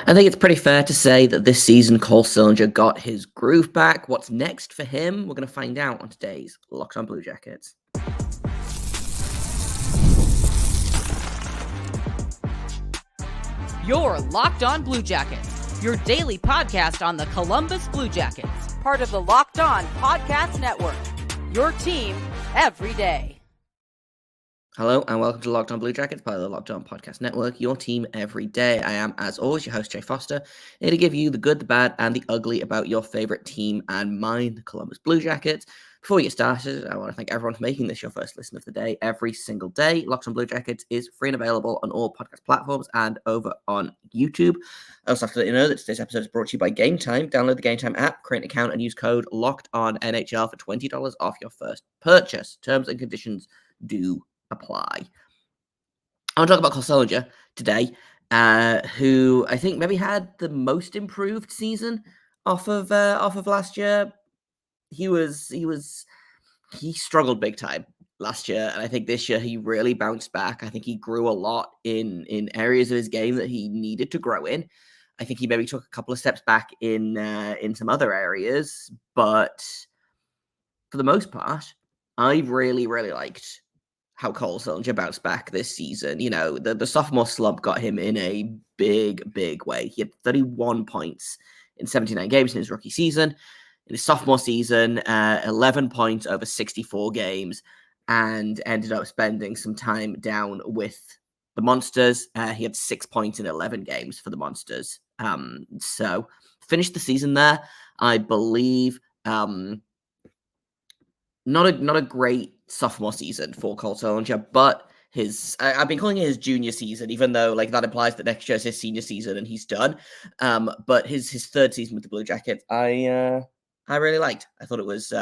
I think it's pretty fair to say that this season Cole Sillinger got his groove back. What's next for him? We're going to find out on today's Locked On Blue Jackets. You're Locked On Blue Jackets, your daily podcast on the Columbus Blue Jackets, part of the Locked On Podcast Network, your team every day. Hello and welcome to Locked On Blue Jackets, part of the Locked On Podcast Network, your team every day. I am, as always, your host, Jay Foster, here to give you the good, the bad, and the ugly about your favorite team and mine, the Columbus Blue Jackets. Before we get started, I want to thank everyone for making this your first listen of the day every single day. Locked On Blue Jackets is free and available on all podcast platforms and over on YouTube. I also have to let you know that today's episode is brought to you by Game Time. Download the Game Time app, create an account, and use code LOCKEDONNHL for $20 off your first purchase. Terms and conditions do apply. I want to talk about Cole Sillinger today, who I think maybe had the most improved season off of last year. He struggled big time last year, and I think this year he really bounced back. I think he grew a lot in areas of his game that he needed to grow in. I think he maybe took a couple of steps back in some other areas, but for the most part, I really liked how Cole Sillinger bounced back this season. You know, the sophomore slump got him in a big way. He had 31 points in 79 games in his rookie season. In his sophomore season, 11 points over 64 games, and ended up spending some time down with the Monsters. He had 6 points in 11 games for the Monsters. So finished the season there, I believe. Not a great sophomore season for Cole Sillinger, but I've been calling it his junior season, even though like that implies that next year is his senior season and he's done. But his third season with the Blue Jackets, I really liked. I thought it was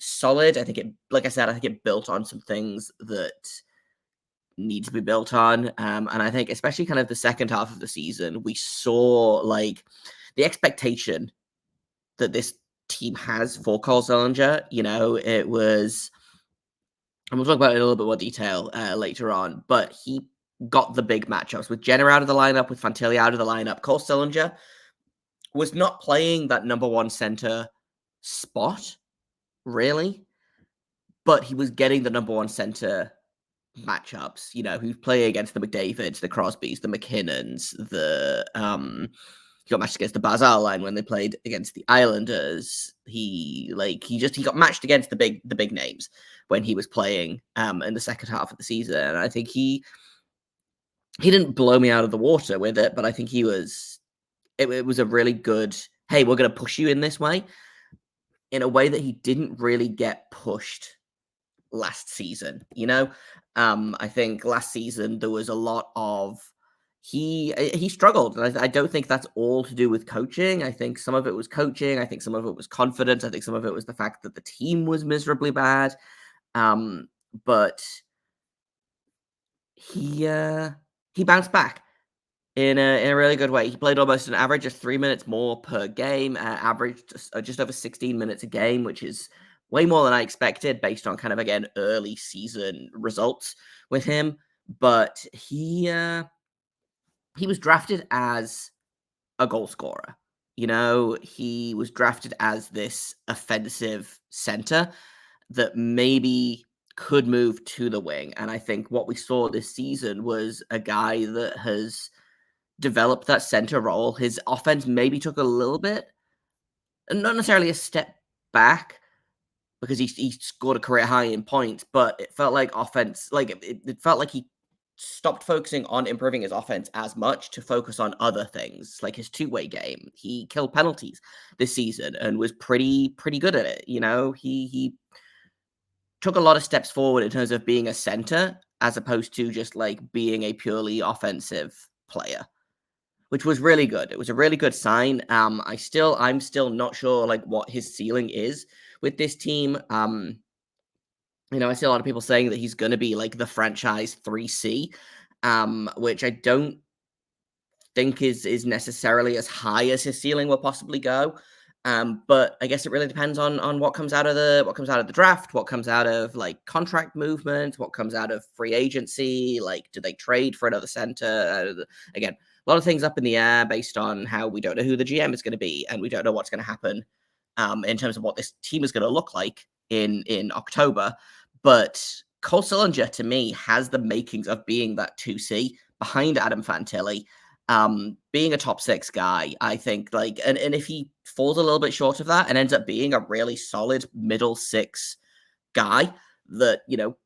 solid. I think it built on some things that need to be built on. And I think especially kind of the second half of the season, we saw like the expectation that this team has for Cole Sillinger. You know, it was, and we'll talk about it in a little bit more detail later on, but he got the big matchups with Jenner out of the lineup, with Fantilli out of the lineup. Cole Sillinger was not playing that number one center spot, really, but he was getting the number one center matchups. You know, he was playing against the McDavids, the Crosbys, the McKinnons, he got matched against the Barzal line when they played against the Islanders. He got matched against the big names when he was playing in the second half of the season. And I think he didn't blow me out of the water with it, but I think it was a really good, hey, we're going to push you in this way, in a way that he didn't really get pushed last season. You know, I think last season there was a lot of, he struggled. And I don't think that's all to do with coaching. I think some of it was coaching. I think some of it was confidence. I think some of it was the fact that the team was miserably bad. But he bounced back in a really good way. He played almost an average of 3 minutes more per game, averaged just over 16 minutes a game, which is way more than I expected based on kind of, again, early season results with him. But he was drafted as a goal scorer. You know, he was drafted as this offensive center that maybe could move to the wing. And I think what we saw this season was a guy that has developed that center role. His offense maybe took a little bit, not necessarily a step back, because he scored a career high in points, but it felt like offense, like it felt like he stopped focusing on improving his offense as much to focus on other things, like his two-way game. He killed penalties this season and was pretty good at it. You know, he took a lot of steps forward in terms of being a center as opposed to just like being a purely offensive player, which was really good. It was a really good sign. I'm still not sure like what his ceiling is with this team. You know, I see a lot of people saying that he's going to be like the franchise 3C, which I don't think is necessarily as high as his ceiling will possibly go. But I guess it really depends on what comes out of the draft, what comes out of like contract movement, what comes out of free agency. Like, do they trade for another center? Again, a lot of things up in the air based on how we don't know who the GM is going to be, and we don't know what's going to happen in terms of what this team is going to look like in October. But Cole Sillinger, to me, has the makings of being that 2C behind Adam Fantilli. Being a top 6 guy, I think, like, and if he falls a little bit short of that and ends up being a really solid middle 6 guy that, you know,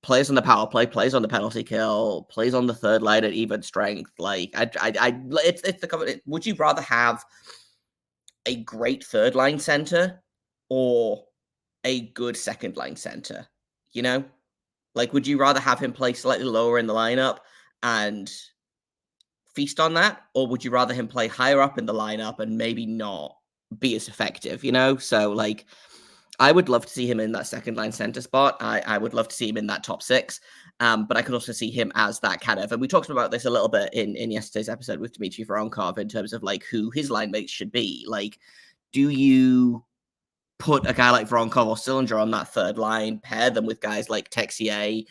plays on the power play, plays on the penalty kill, plays on the third line at even strength, like, it's the, would you rather have a great third line center or a good second line center? You know, like, would you rather have him play slightly lower in the lineup and feast on that, or would you rather him play higher up in the lineup and maybe not be as effective, you know? So, like, I would love to see him in that second line center spot. I would love to see him in that top 6. But I could also see him as that kind of, and we talked about this a little bit in yesterday's episode with Dmitry Voronkov in terms of like who his line mates should be. Like, do you put a guy like Voronkov or Sillinger on that third line, pair them with guys like Texier,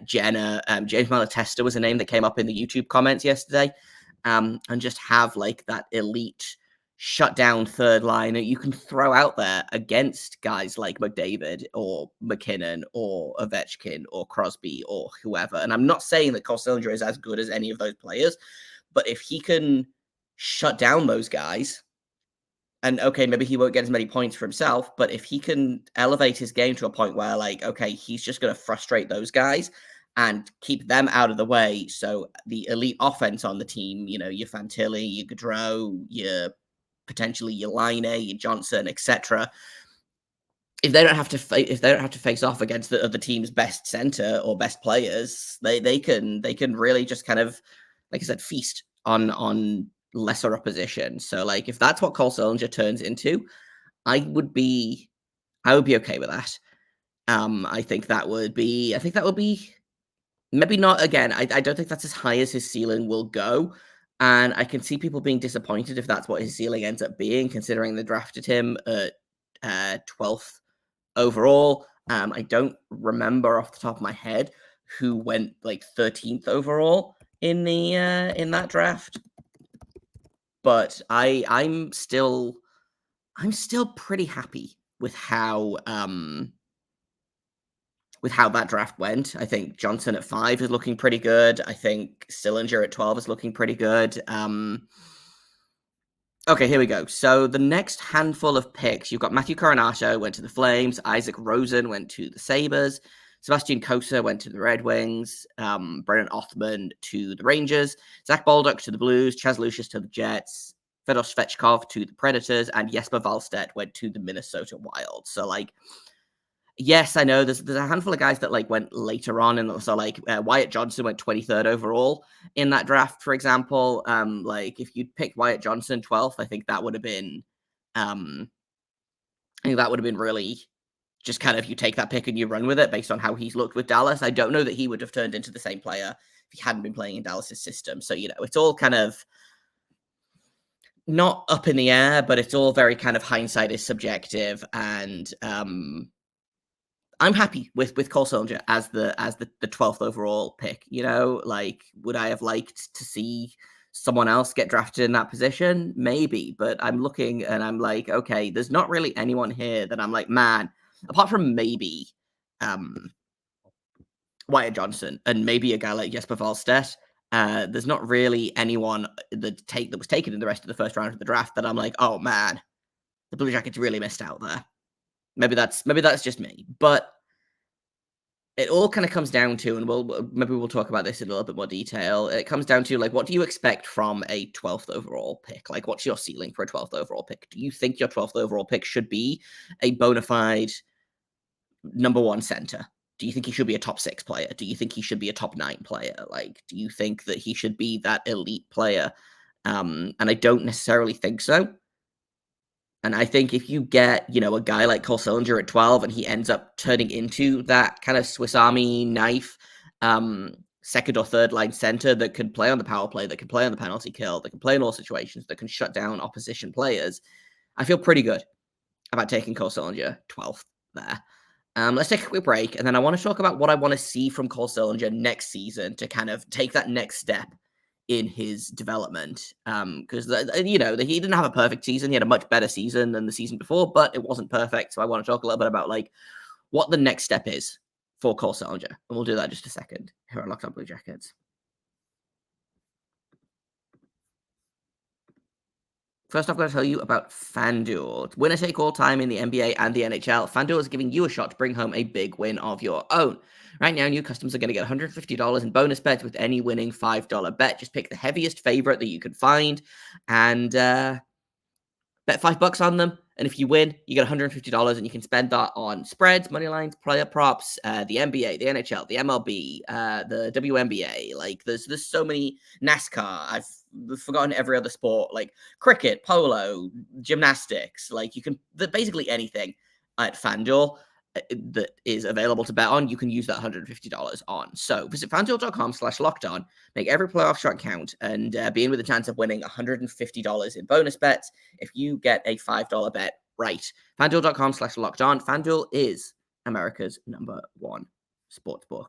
Jenner, James Malatesta was a name that came up in the YouTube comments yesterday, and just have like that elite shut down third line that you can throw out there against guys like McDavid or McKinnon or Ovechkin or Crosby or whoever. And I'm not saying that Cole Sillinger is as good as any of those players, but if he can shut down those guys, and okay, maybe he won't get as many points for himself, but if he can elevate his game to a point where, like, okay, he's just going to frustrate those guys and keep them out of the way. So the elite offense on the team, you know, your Fantilli, your Gaudreau, your potentially your Line, your Johnson, etc. If they don't have to face off against the other team's best center or best players, they can really just kind of, like I said, feast on lesser opposition. So, like, if that's what Cole Sillinger turns into, I would be okay with that. I think that would be maybe not, again, I don't think that's as high as his ceiling will go. And I can see people being disappointed if that's what his ceiling ends up being, considering they drafted him at 12th overall. I don't remember off the top of my head who went like 13th overall in that draft. But I'm still pretty happy with how that draft went. I think Johnson at 5 is looking pretty good. I think Sillinger at 12 is looking pretty good. Okay, here we go. So the next handful of picks, you've got Matthew Coronato went to the Flames, Isaac Rosen went to the Sabres, Sebastian Cossa went to the Red Wings, Brennan Othman to the Rangers, Zach Baldock to the Blues, Chaz Lucius to the Jets, Fedor Svechkov to the Predators, and Jesper Wallstedt went to the Minnesota Wild. So, like, yes, I know there's a handful of guys that like went later on, and so like Wyatt Johnson went 23rd overall in that draft, for example. Like, if you'd picked Wyatt Johnson 12th, I think that would have been, really just kind of, you take that pick and you run with it based on how he's looked with Dallas. I don't know that he would have turned into the same player if he hadn't been playing in Dallas's system. So, you know, it's all kind of not up in the air, but it's all very kind of, hindsight is subjective. And I'm happy with Cole Sillinger as the 12th overall pick. You know, like, would I have liked to see someone else get drafted in that position? Maybe, but I'm looking and I'm like, okay, there's not really anyone here that I'm like, man, apart from maybe Wyatt Johnson and maybe a guy like Jesper Wallstedt. There's not really anyone that was taken in the rest of the first round of the draft that I'm like, oh man, the Blue Jackets really missed out there. Maybe that's just me, but it all kind of comes down to, and we'll talk about this in a little bit more detail. It comes down to, like, what do you expect from a 12th overall pick? Like, what's your ceiling for a 12th overall pick? Do you think your 12th overall pick should be a bona fide number 1 center? Do you think he should be a top 6 player? Do you think he should be a top 9 player? Like, do you think that he should be that elite player? And I don't necessarily think so. And I think if you get, you know, a guy like Cole Sillinger at 12 and he ends up turning into that kind of Swiss Army knife, second or third line center that can play on the power play, that can play on the penalty kill, that can play in all situations, that can shut down opposition players, I feel pretty good about taking Cole Sillinger 12th there. Let's take a quick break, and then I want to talk about what I want to see from Cole Sillinger next season to kind of take that next step in his development. Because, he didn't have a perfect season. He had a much better season than the season before, but it wasn't perfect. So I want to talk a little bit about, like, what the next step is for Cole Sillinger. And we'll do that in just a second here on Locked On Blue Jackets. First, I've got to tell you about FanDuel. Winner take all time in the NBA and the NHL. FanDuel is giving you a shot to bring home a big win of your own. Right now, new customers are going to get $150 in bonus bets with any winning $5 bet. Just pick the heaviest favorite that you can find and bet $5 on them. And if you win, you get $150 and you can spend that on spreads, money lines, player props, the NBA, the NHL, the MLB, the WNBA. Like there's so many. NASCAR. I've forgotten every other sport, like cricket, polo, gymnastics. Like you can basically anything at FanDuel that is available to bet on, you can use that $150 on. So visit FanDuel.com/lockedon, make every playoff shot count, and be in with a chance of winning $150 in bonus bets if you get a $5 bet right. FanDuel.com/lockedon. FanDuel is America's #1 sportsbook.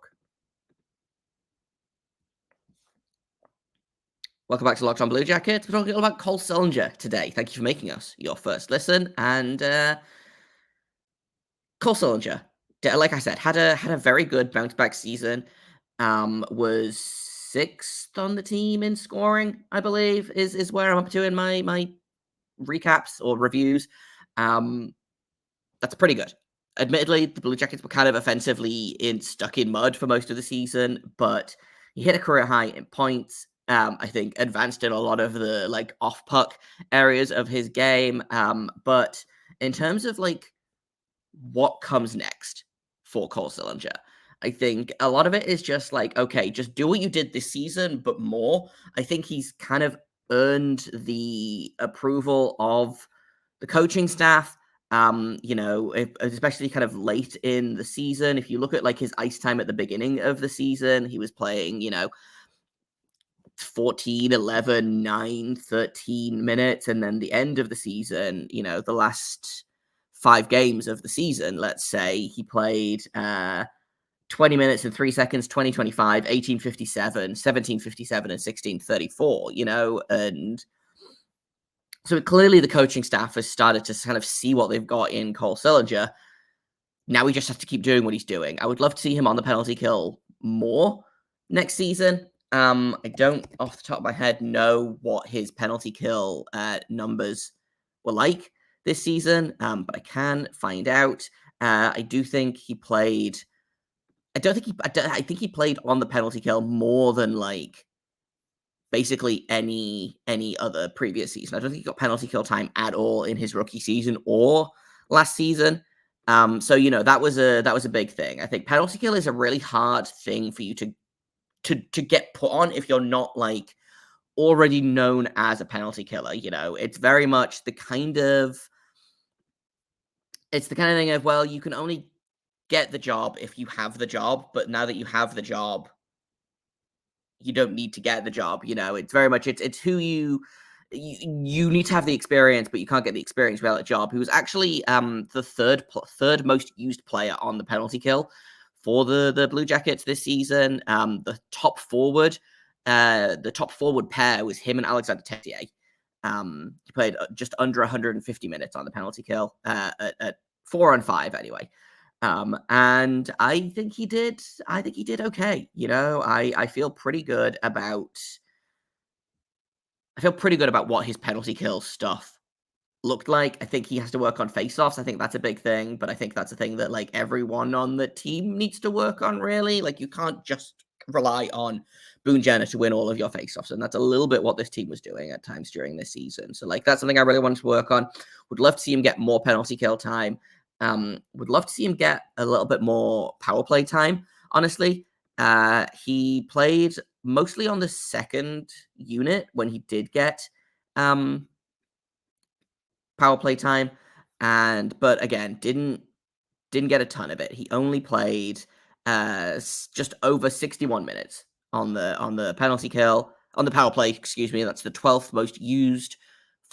Welcome back to Locked On Blue Jackets. We're talking all about Cole Sillinger today. Thank you for making us your first listen. And Cole Sillinger, like I said, had a very good bounce back season. Was 6th on the team in scoring, I believe, is where I'm up to in my recaps or reviews. That's pretty good. Admittedly, the Blue Jackets were kind of offensively stuck in mud for most of the season, but he hit a career high in points. I think advanced in a lot of the like off puck areas of his game. But in terms of like what comes next for Cole Sillinger, I think a lot of it is just like, okay, just do what you did this season, but more. I think he's kind of earned the approval of the coaching staff. Especially kind of late in the season. If you look at like his ice time at the beginning of the season, he was playing, 14, 11, 9, 13 minutes. And then the end of the season, the last 5 games of the season, let's say, he played 20 minutes and 3 seconds, 20:25, 18:57, 17:57, and 16:34, and so clearly the coaching staff has started to kind of see what they've got in Cole Sillinger. Now we just have to keep doing what he's doing. I would love to see him on the penalty kill more next season. I don't, off the top of my head, know what his penalty kill numbers were like this season, but I can find out. I think he played on the penalty kill more than like basically any other previous season. I don't think he got penalty kill time at all in his rookie season or last season. So that was a big thing. I think penalty kill is a really hard thing for you to get put on if you're not like already known as a penalty killer. It's very much the kind of thing of, well, you can only get the job if you have the job, but now that you have the job, you don't need to get the job. It's very much it's who you need to have the experience, but you can't get the experience without a job. He was actually the third most used player on the penalty kill for the Blue Jackets this season. The top forward pair was him and Alexander Tessier. He played just under 150 minutes on the penalty kill at 4-on-5 anyway. And I think he did okay. I feel pretty good about what his penalty kill stuff looked like. I think he has to work on faceoffs. I think that's a big thing, but I think that's a thing that like everyone on the team needs to work on, really. Like you can't just rely on Boone Jenner to win all of your faceoffs, and that's a little bit what this team was doing at times during this season. So like that's something I really wanted to work on. Would love to see him get more penalty kill time. Would love to see him get a little bit more power play time, honestly. He played mostly on the second unit when he did get power play time, but again, didn't get a ton of it. He only played just over 61 minutes on the penalty kill, on the power play, excuse me. That's the 12th most used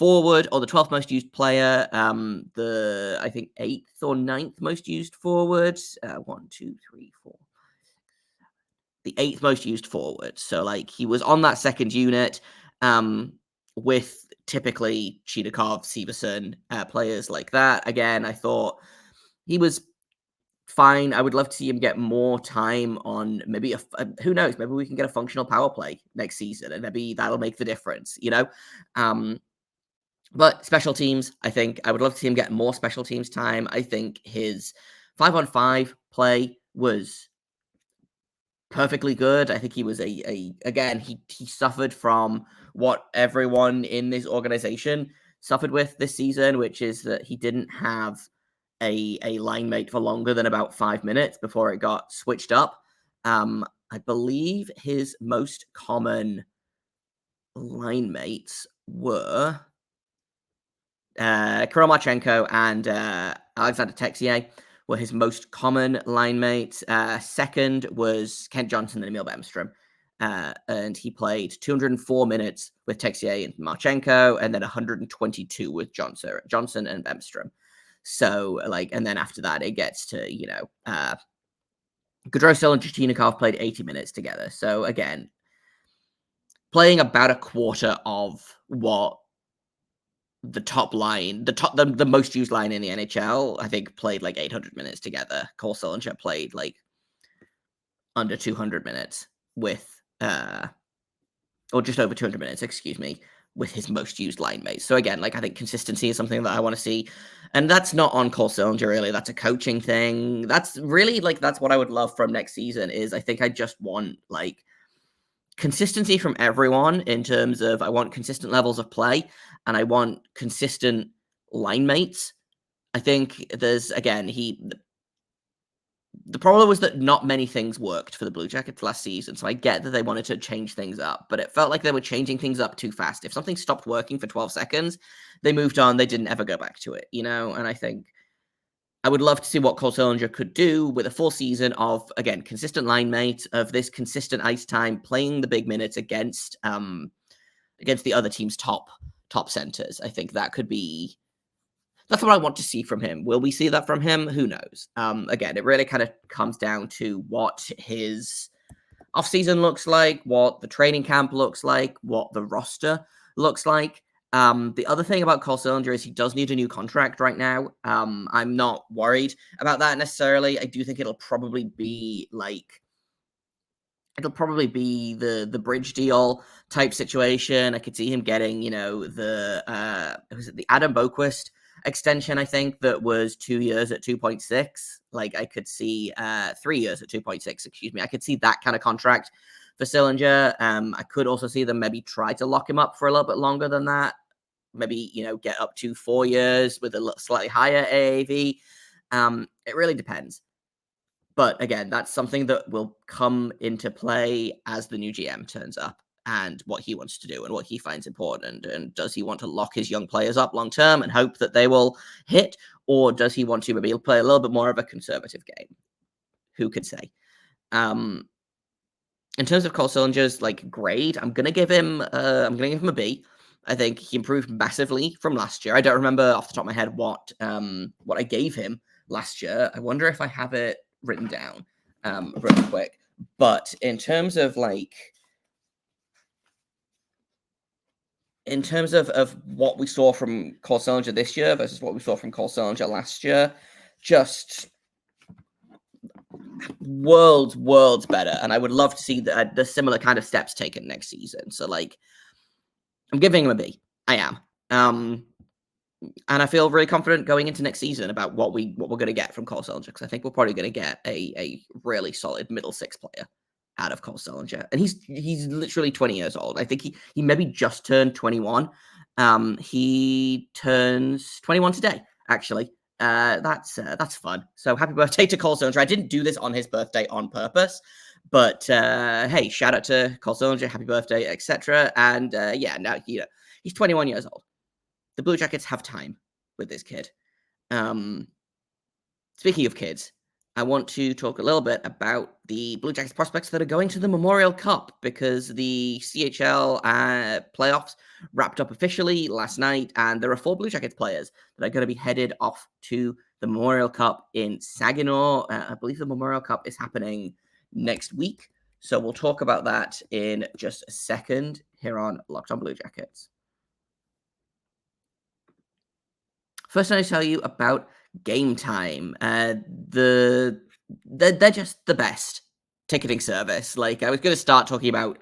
forward, or the 12th most used player, the, I think, 8th or 9th most used forward. 1, 2, 3, 4. The 8th most used forward. So, like, he was on that second unit with typically Chidakov, Severson, players like that. Again, I thought he was fine. I would love to see him get more time on maybe who knows, maybe we can get a functional power play next season, and maybe that'll make the difference, you know? But special teams, I think I would love to see him get more special teams time. I think his 5-on-5 play was perfectly good. I think he was again, he suffered from what everyone in this organization suffered with this season, which is that he didn't have a line mate for longer than about 5 minutes before it got switched up. I believe his most common line mates were Kromachenko and Alexander Texier were his most common line mates. Second was Kent Johnson and Emil Bemstrom. And he played 204 minutes with Texier and Marchenko, and then 122 with Johnson and Bemstrom. So, like, and then after that, it gets to, you know, Gaudreau and Chichnikov played 80 minutes together. So, again, playing about a quarter of what the top line, the most used line in the NHL, I think, played like 800 minutes together. Cole Sillinger played like under 200 minutes with, or just over 200 minutes, excuse me, with his most used line mates. So again, like, I think consistency is something that I want to see. And that's not on Cole Sillinger, really. That's a coaching thing. That's really, like, that's what I would love from next season is I think I just want, like, consistency from everyone in terms of I want consistent levels of play and I want consistent line mates. I think there's, again, the problem was that not many things worked for the Blue Jackets last season, so I get that they wanted to change things up, but it felt like they were changing things up too fast. If something stopped working for 12 seconds, they moved on, they didn't ever go back to it, you know? And I think I would love to see what Cole Sillinger could do with a full season of, again, consistent line mates, of this consistent ice time, playing the big minutes against the other team's top centers. I think that could be... That's what I want to see from him. Will we see that from him? Who knows? Again, it really kind of comes down to what his offseason looks like, what the training camp looks like, what the roster looks like. The other thing about Cole Sillinger is he does need a new contract right now. I'm not worried about that necessarily. I do think it'll probably be the bridge deal type situation. I could see him getting, you know, the Adam Boquist extension, I think, that was 2 years at 2.6. Like, I could see 3 years at 2.6, excuse me. I could see that kind of contract for Sillinger. I could also see them maybe try to lock him up for a little bit longer than that. Maybe, you know, get up to 4 years with a slightly higher AAV. It really depends. But again, that's something that will come into play as the new GM turns up and what he wants to do and what he finds important. And does he want to lock his young players up long term and hope that they will hit? Or does he want to maybe play a little bit more of a conservative game? Who could say? In terms of Cole Sillinger's like grade, I'm gonna give him a B. I think he improved massively from last year. I don't remember off the top of my head what I gave him last year. I wonder if I have it written down real quick. But in terms of what we saw from Cole Sillinger this year versus what we saw from Cole Sillinger last year, just worlds better. And I would love to see the similar kind of steps taken next season. So, like, I'm giving him a B. I am. And I feel really confident going into next season about what we're going to get from Cole Sillinger, because I think we're probably going to get a really solid middle six player out of Cole Sillinger. And he's literally 20 years old. I think he maybe just turned 21. He turns 21 today, actually. That's fun. So happy birthday to Cole Sillinger. I didn't do this on his birthday on purpose, but hey, shout out to Cole Sillinger, happy birthday, etc. And yeah, now he's 21 years old. The Blue Jackets have time with this kid. Speaking of kids, I want to talk a little bit about the Blue Jackets prospects that are going to the Memorial Cup, because the CHL playoffs wrapped up officially last night, and there are 4 Blue Jackets players that are going to be headed off to the Memorial Cup in Saginaw. I believe the Memorial Cup is happening next week, so we'll talk about that in just a second here on Locked On Blue Jackets. First, I tell you about Game Time. They're just the best ticketing service. Like, I was going to start talking about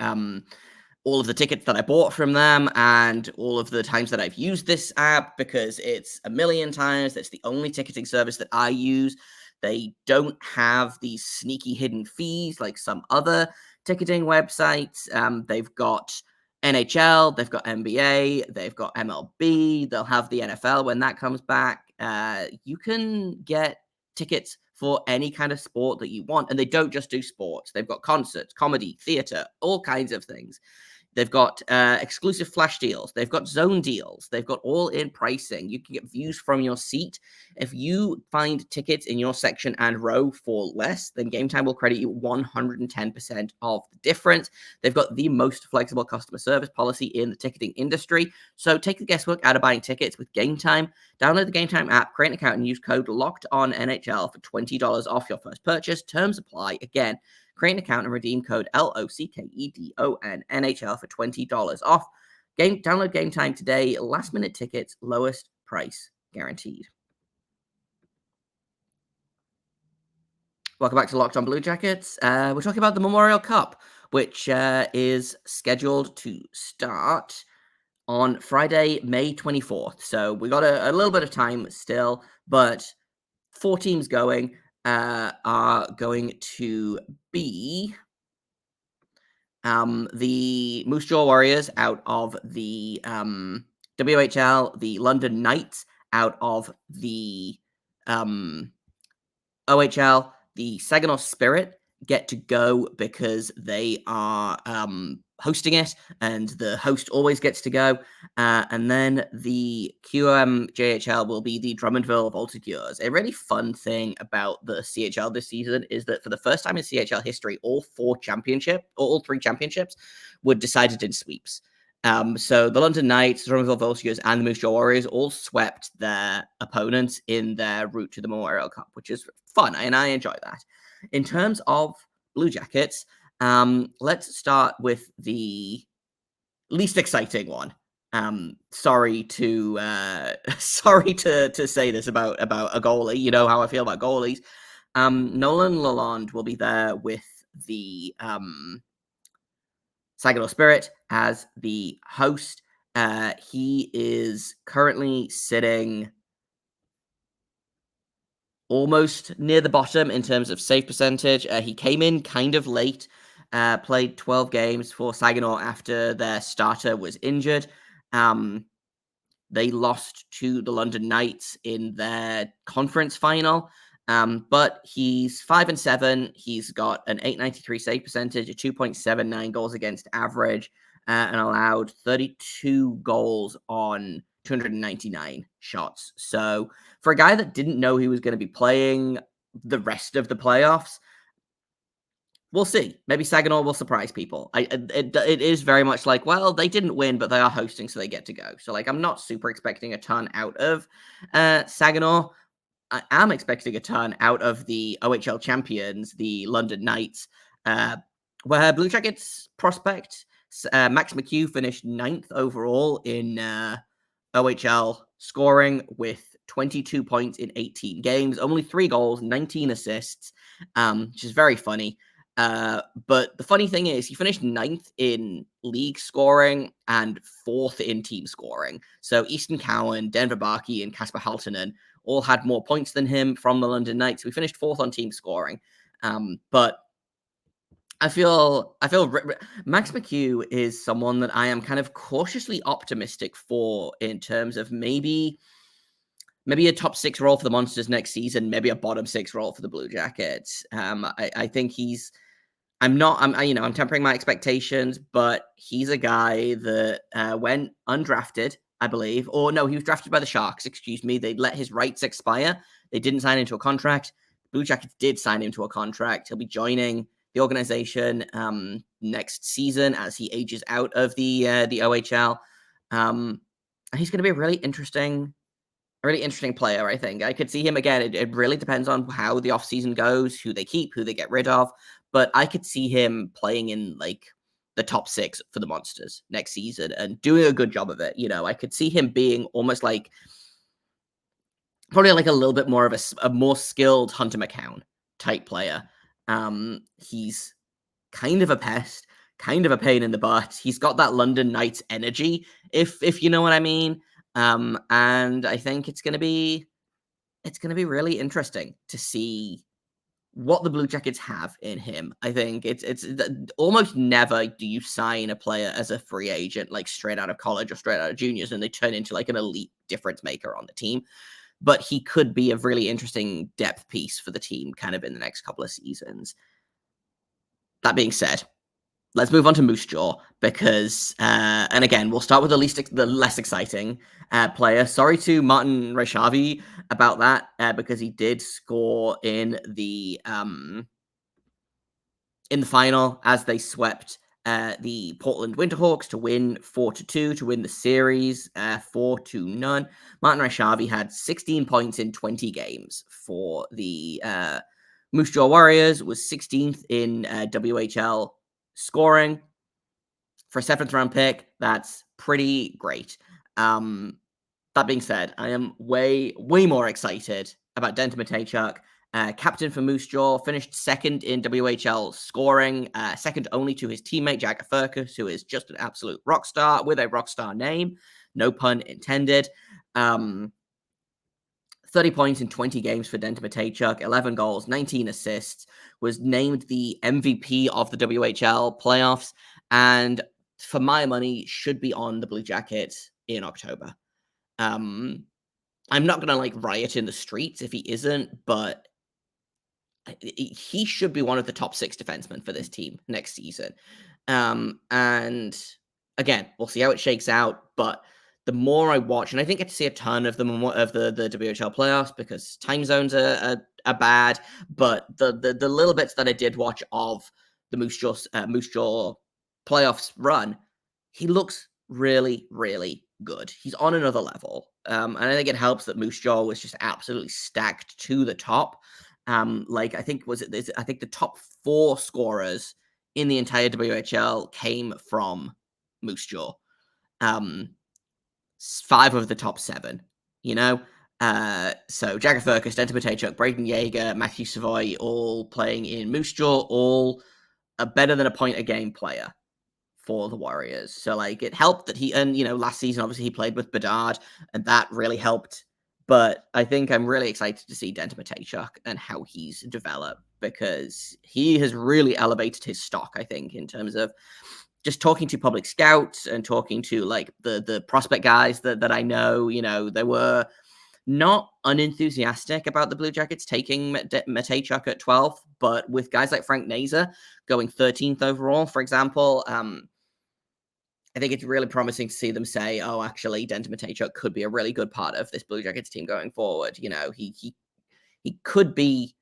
all of the tickets that I bought from them and all of the times that I've used this app, because it's a million times. It's the only ticketing service that I use. They don't have these sneaky hidden fees like some other ticketing websites. They've got NHL, they've got NBA, they've got MLB, they'll have the NFL when that comes back. You can get tickets for any kind of sport that you want, and they don't just do sports. They've got concerts, comedy, theater, all kinds of things. They've got exclusive flash deals. They've got zone deals. They've got all-in pricing. You can get views from your seat. If you find tickets in your section and row for less, then Game Time will credit you 110% of the difference. They've got the most flexible customer service policy in the ticketing industry. So take the guesswork out of buying tickets with Game Time. Download the Game Time app, create an account, and use code LOCKEDONNHL for $20 off your first purchase. Terms apply. Again, create an account and redeem code LOCKEDONNHL for $20 off. Download Game Time today. Last minute tickets, lowest price guaranteed. Welcome back to Locked On Blue Jackets. We're talking about the Memorial Cup, which is scheduled to start on Friday, May 24th. So we got a little bit of time still, but 4 teams going are going to be the Moose Jaw Warriors out of the WHL, the London Knights out of the OHL, the Saginaw Spirit get to go because they are hosting it, and the host always gets to go. And then the QMJHL will be the Drummondville Voltigeurs. A really fun thing about the CHL this season is that for the first time in CHL history, all 3 championships were decided in sweeps. So the London Knights, the Drummondville Voltigeurs, and the Moose Jaw Warriors all swept their opponents in their route to the Memorial Cup, which is fun, and I enjoy that. In terms of Blue Jackets, let's start with the least exciting one. Sorry to say this about a goalie. You know how I feel about goalies. Nolan Lalonde will be there with the Saginaw Spirit as the host. He is currently sitting almost near the bottom in terms of save percentage. He came in kind of late, played 12 games for Saginaw after their starter was injured. They lost to the London Knights in their conference final. But he's 5-7. He's got an .893 save percentage, a 2.79 goals against average, and allowed 32 goals on 299 shots. So for a guy that didn't know he was going to be playing the rest of the playoffs, we'll see. Maybe Saginaw will surprise people. It is very much like, well, they didn't win, but they are hosting, so they get to go. So, like, I'm not super expecting a ton out of Saginaw. I am expecting a ton out of the OHL champions, the London Knights, where Blue Jackets prospect Max McHugh finished 9th overall in OHL scoring with 22 points in 18 games, only 3 goals, 19 assists, which is very funny. But the funny thing is he finished 9th in league scoring and 4th in team scoring. So Easton Cowan, Denver Barkey, and Kasper Halttunen all had more points than him from the London Knights. We finished 4th on team scoring. But I feel Max McHugh is someone that I am kind of cautiously optimistic for in terms of maybe a top 6 role for the Monsters next season, maybe a bottom 6 role for the Blue Jackets. I think I'm tempering my expectations, but he's a guy that went undrafted, I believe. Or no, he was drafted by the Sharks, excuse me. They let his rights expire. They didn't sign into a contract. Blue Jackets did sign him to a contract. He'll be joining the organization next season as he ages out of the OHL. And he's going to be a really interesting player, I think. I could see him again. It really depends on how the offseason goes, who they keep, who they get rid of. But I could see him playing in like the top 6 for the Monsters next season and doing a good job of it. I could see him being almost like probably like a little bit more of a more skilled Hunter McCown type player. He's kind of a pest, kind of a pain in the butt. He's got that London Knights energy, if you know what I mean. And I think it's gonna be really interesting to see what the Blue Jackets have in him. I think it's almost never do you sign a player as a free agent, like straight out of college or straight out of juniors, and they turn into like an elite difference maker on the team. But he could be a really interesting depth piece for the team kind of in the next couple of seasons. That being said, let's move on to Moose Jaw because, and again, we'll start with the less exciting player. Sorry to Martin Rysavy about that because he did score in the final as they swept the Portland Winterhawks to win 4-2 to win the series 4-0. Martin Rysavy had 16 points in 20 games for the Moose Jaw Warriors, was 16th in WHL scoring for a 7th round pick. That's pretty great. That being said, I am way more excited about Denton Mateychuk, captain for Moose Jaw, finished 2nd in WHL scoring, 2nd only to his teammate Jagger Firkus, who is just an absolute rock star with a rock star name, no pun intended. 30 points in 20 games for Denton Mateychuk, 11 goals, 19 assists, was named the MVP of the WHL playoffs, and for my money, should be on the Blue Jackets in October. I'm not going to like riot in the streets if he isn't, but he should be one of the top 6 defensemen for this team next season. And again, we'll see how it shakes out, but the more I watch, and I didn't get to see a ton of them of the WHL playoffs because time zones are bad, but the little bits that I did watch of the Moose Jaw playoffs run, he looks really, really good. He's on another level. And I think it helps that Moose Jaw was just absolutely stacked to the top. I think the top 4 scorers in the entire WHL came from Moose Jaw. 5 of the top 7, so Jagger Firkus, Denton Mateychuk, Braden Yeager, Matthew Savoy, all playing in Moose Jaw, all a better than a point a game player for the Warriors. So like it helped that last season obviously he played with Bedard and that really helped. But I think I'm really excited to see Denton Mateychuk and how he's developed because he has really elevated his stock, I think, in terms of just talking to public scouts and talking to like the prospect guys that I know, they were not unenthusiastic about the Blue Jackets taking Mateychuk at 12th, but with guys like Frank Nazer going 13th overall, for example, I think it's really promising to see them say, oh, actually, Denton Mateychuk could be a really good part of this Blue Jackets team going forward. He could be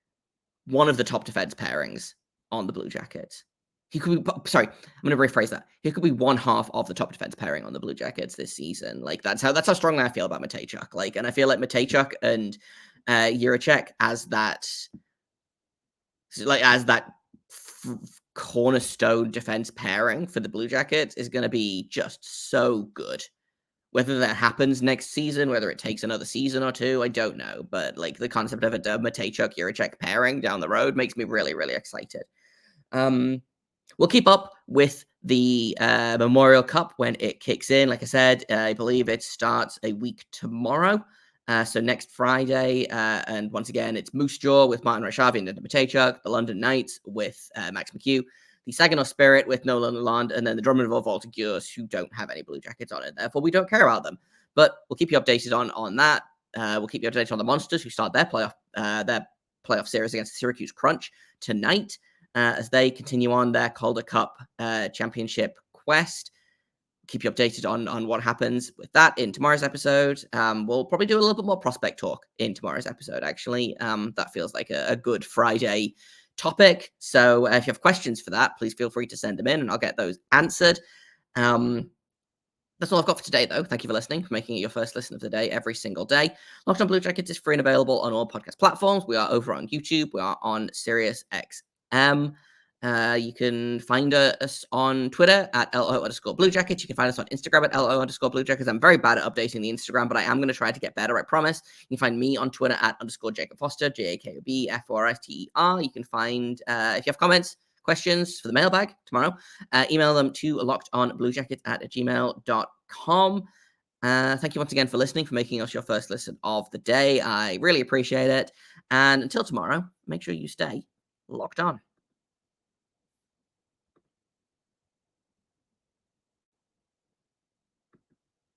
one of the top defense pairings on the Blue Jackets. He could be, sorry, I'm going to rephrase that. He could be one half of the top defense pairing on the Blue Jackets this season. Like that's how strongly I feel about Mateychuk. Like, and I feel like Mateychuk and Jiricek as that cornerstone defense pairing for the Blue Jackets is going to be just so good. Whether that happens next season, whether it takes another season or 2, I don't know. But like the concept of a Mateychuk Jiricek pairing down the road makes me really, really excited. We'll keep up with the Memorial Cup when it kicks in. Like I said, I believe it starts a week tomorrow. So next Friday, and once again, it's Moose Jaw with Martin Rysavy and Denton Mateychuk, the London Knights with Max McHugh, the Saginaw Spirit with Nolan Lalonde, and then the Drummondville Voltigeurs, who don't have any Blue Jackets on it. Therefore, we don't care about them. But we'll keep you updated on that. We'll keep you updated on the Monsters, who start their playoff series against the Syracuse Crunch tonight as they continue on their Calder Cup championship quest. keep you updated on what happens with that in tomorrow's episode. We'll probably do a little bit more prospect talk in tomorrow's episode, actually. That feels like a good Friday topic. So if you have questions for that, please feel free to send them in and I'll get those answered. That's all I've got for today, though. Thank you for listening, for making it your first listen of the day every single day. Locked On Blue Jackets is free and available on all podcast platforms. We are over on YouTube. We are on SiriusXM. You can find us on Twitter at LO_Blue Jackets. You can find us on Instagram at LO_Blue Jackets. I'm very bad at updating the Instagram, but I am going to try to get better, I promise. You can find me on Twitter at _Jacob Foster, JAKOBFORSTER. You can find, if you have comments, questions for the mailbag tomorrow, email them to lockedonbluejackets@gmail.com. Thank you once again for listening, for making us your first listen of the day. I really appreciate it. And until tomorrow, make sure you stay locked on.